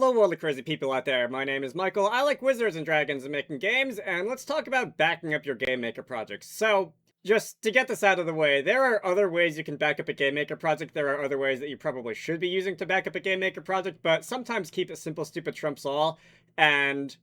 Hello, all the crazy people out there. My name is Michael. I like wizards and dragons and making games, and let's talk about backing up your GameMaker projects. So, just to get this out of the way, there are other ways you can back up a GameMaker project. There are other ways that you probably should be using to back up a GameMaker project, but sometimes keep it simple, stupid trumps all. And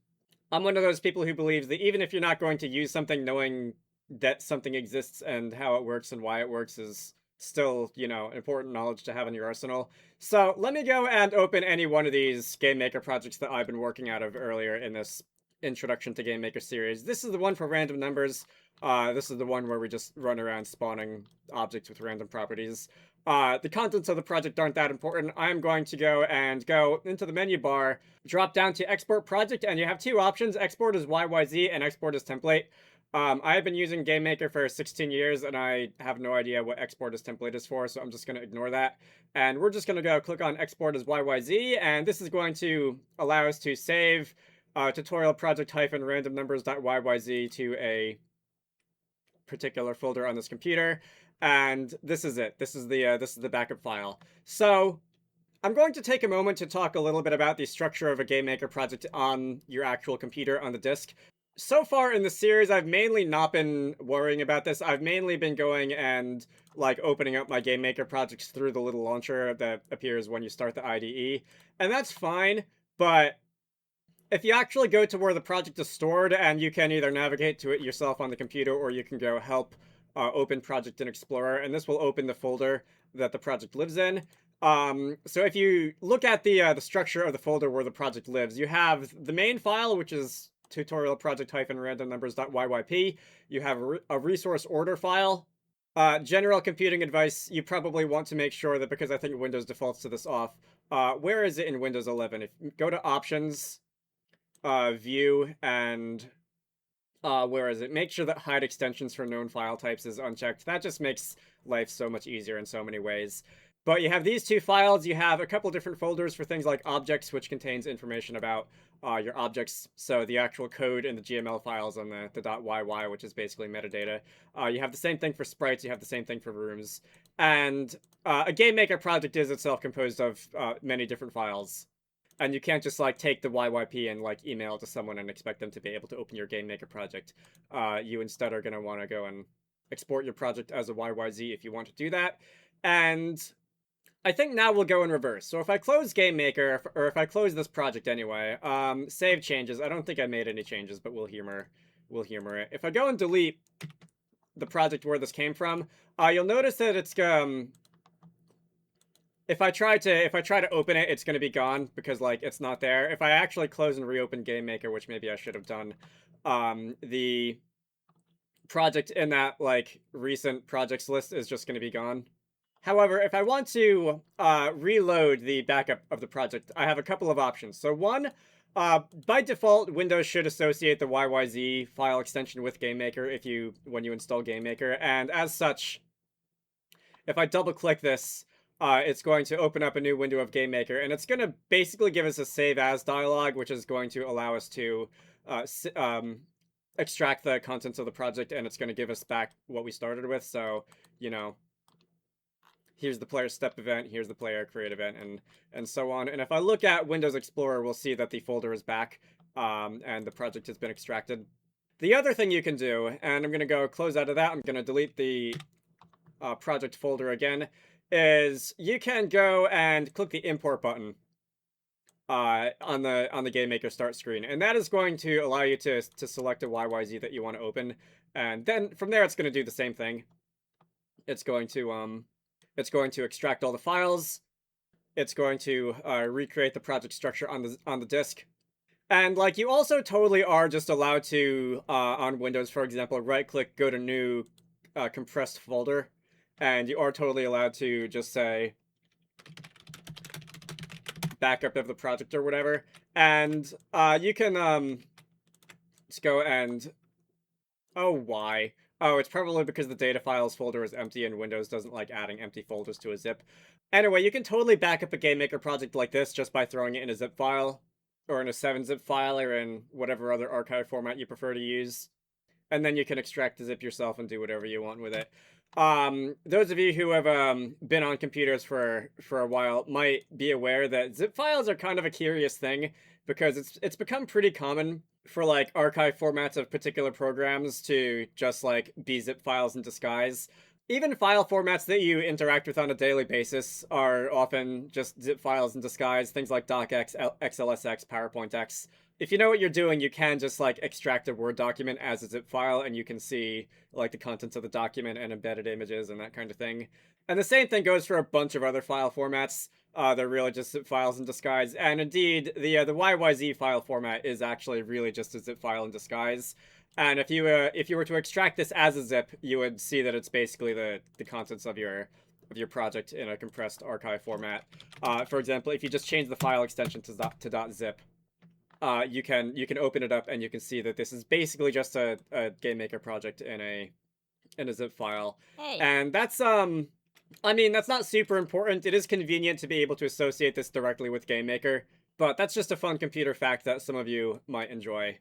I'm one of those people who believes that even if you're not going to use something, knowing that something exists and how it works and why it works is still, important knowledge to have in your arsenal. So let me go and open any one of these GameMaker projects that I've been working out of earlier in this Introduction to GameMaker series. This is the one for random numbers. This is the one where we just run around spawning objects with random properties. The contents of the project aren't that important. I'm going to go into the menu bar, drop down to Export Project, and you have two options. Export as YYZ and Export as Template. I have been using GameMaker for 16 years, and I have no idea what export as template is for, so I'm just going to ignore that. And we're just going to go click on export as YYZ, and this is going to allow us to save tutorial project-random numbers.yyz to a particular folder on this computer. And this is it. This is the backup file. So I'm going to take a moment to talk a little bit about the structure of a GameMaker project on your actual computer on the disk. So far in the series, I've mainly not been worrying about this. I've mainly been going and, opening up my GameMaker projects through the little launcher that appears when you start the IDE. And that's fine, but if you actually go to where the project is stored, and you can either navigate to it yourself on the computer, or you can go help open project in Explorer, and this will open the folder that the project lives in. So if you look at the structure of the folder where the project lives, you have the main file, which is tutorial project-random numbers.yyp. You have a resource order file. General computing advice, you probably want to make sure that, because I think Windows defaults to this off, where is it in Windows 11? If you go to Options, View, and where is it? Make sure that hide extensions for known file types is unchecked. That just makes life so much easier in so many ways. But you have these two files. You have a couple different folders for things like objects, which contains information about your objects. So the actual code in the GML files on the .yy, which is basically metadata. You have the same thing for sprites. You have the same thing for rooms. And a GameMaker project is itself composed of many different files. And you can't just take the YYP and email it to someone and expect them to be able to open your GameMaker project. You instead are going to want to go and export your project as a YYZ if you want to do that. And I think now we'll go in reverse. So if I close GameMaker, or if I close this project anyway, save changes. I don't think I made any changes, but we'll humor it. If I go and delete the project where this came from, you'll notice that it's if I try to open it, it's going to be gone because it's not there. If I actually close and reopen GameMaker, which maybe I should have done, the project in that recent projects list is just going to be gone. However, if I want to reload the backup of the project, I have a couple of options. So one, by default, Windows should associate the YYZ file extension with GameMaker when you install GameMaker, and as such, if I double-click this, it's going to open up a new window of GameMaker, and it's going to basically give us a save as dialog, which is going to allow us to extract the contents of the project, and it's going to give us back what we started with. So, here's the player step event, here's the player create event, and so on. And if I look at Windows Explorer, we'll see that the folder is back, and the project has been extracted. The other thing you can do, and I'm going to go close out of that, I'm going to delete the project folder again, is you can go and click the import button on the GameMaker start screen, and that is going to allow you to select a YYZ that you want to open, and then from there it's going to do the same thing. It's going to extract all the files. It's going to recreate the project structure on the disk. And you also totally are just allowed to on Windows, for example, right-click, go to new compressed folder, and you are totally allowed to just say backup of the project or whatever. And you can just go and why? Oh, it's probably because the data files folder is empty and Windows doesn't like adding empty folders to a zip. Anyway, you can totally back up a GameMaker project like this just by throwing it in a zip file, or in a 7-zip file, or in whatever other archive format you prefer to use. And then you can extract the zip yourself and do whatever you want with it. Those of you who have been on computers for a while might be aware that zip files are kind of a curious thing because it's become pretty common for like archive formats of particular programs to just like be zip files in disguise. Even file formats that you interact with on a daily basis are often just zip files in disguise, things like docx, xlsx, powerpointx. If you know what you're doing, you can just like extract a Word document as a zip file and you can see like the contents of the document and embedded images and that kind of thing. And the same thing goes for a bunch of other file formats. They're really just zip files in disguise. And indeed, the YYZ file format is actually really just a zip file in disguise. And if you were to extract this as a zip, you would see that it's basically the contents of your project in a compressed archive format. For example, if you just change the file extension to .zip, you can open it up and you can see that this is basically just a GameMaker project in a zip file. Hey. And that's I mean, that's not super important. It is convenient to be able to associate this directly with GameMaker, but that's just a fun computer fact that some of you might enjoy.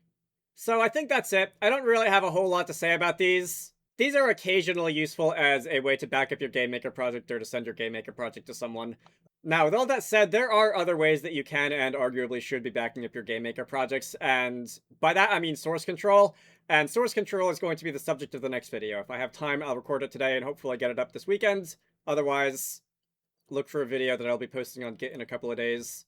So I think that's it. I don't really have a whole lot to say about these. These are occasionally useful as a way to back up your GameMaker project or to send your GameMaker project to someone. Now, with all that said, there are other ways that you can and arguably should be backing up your GameMaker projects, and by that I mean source control. And source control is going to be the subject of the next video. If I have time, I'll record it today and hopefully get it up this weekend. Otherwise, look for a video that I'll be posting on Git in a couple of days.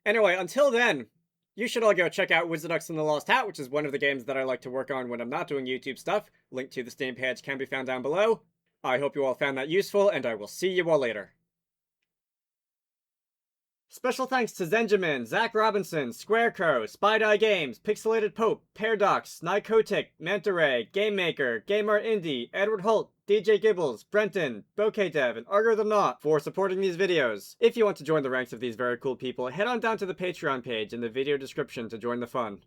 Anyway, until then, you should all go check out Wizarducks and the Lost Hat, which is one of the games that I like to work on when I'm not doing YouTube stuff. Link to the Steam page can be found down below. I hope you all found that useful, and I will see you all later. Special thanks to Zenjamin, Zach Robinson, Squareco, Spydeye Games, Pixelated Pope, Paradox, Nykotic, Manta Ray, GameMaker, GameArt Indie, Edward Holt, DJ Gibbles, Brenton, Bokeh Dev, and Argo the Knot for supporting these videos. If you want to join the ranks of these very cool people, head on down to the Patreon page in the video description to join the fun.